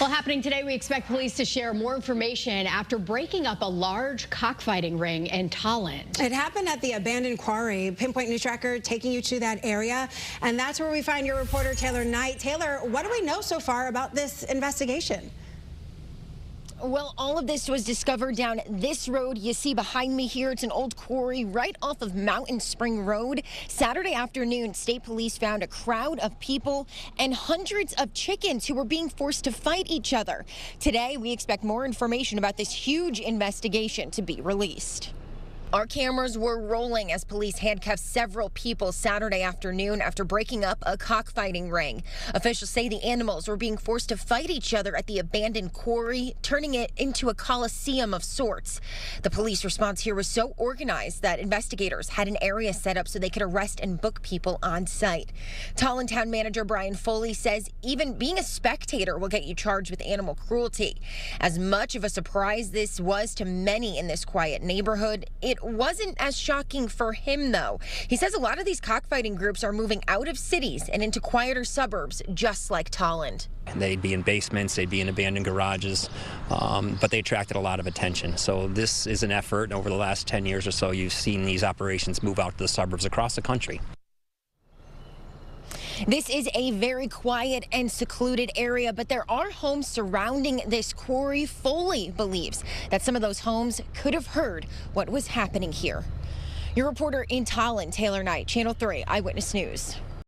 Well, happening today, we expect police to share more information after breaking up a large cockfighting ring in Tolland. It happened at the abandoned quarry. Pinpoint News Tracker taking you to that area, and that's where we find your reporter, Taylor Knight. Taylor, what do we know so far about this investigation? Well, all of this was discovered down this road you see behind me here. It's an old quarry right off of Mountain Spring Road. Saturday afternoon, state police found a crowd of people and hundreds of chickens who were being forced to fight each other. Today, we expect more information about this huge investigation to be released. Our cameras were rolling as police handcuffed several people Saturday afternoon after breaking up a cockfighting ring. Officials say the animals were being forced to fight each other at the abandoned quarry, turning it into a coliseum of sorts. The police response here was so organized that investigators had an area set up so they could arrest and book people on site. Tolland Town Manager Brian Foley says even being a spectator will get you charged with animal cruelty. As much of a surprise this was to many in this quiet neighborhood, it wasn't as shocking for him, though. He says a lot of these cockfighting groups are moving out of cities and into quieter suburbs, just like Tolland. They'd be in basements, they'd be in abandoned garages, but they attracted a lot of attention. So this is an effort. Over the last 10 years or so, you've seen these operations move out to the suburbs across the country. This is a very quiet and secluded area, but there are homes surrounding this quarry. Foley believes that some of those homes could have heard what was happening here. Your reporter in Tolland, Taylor Knight, Channel 3 Eyewitness News.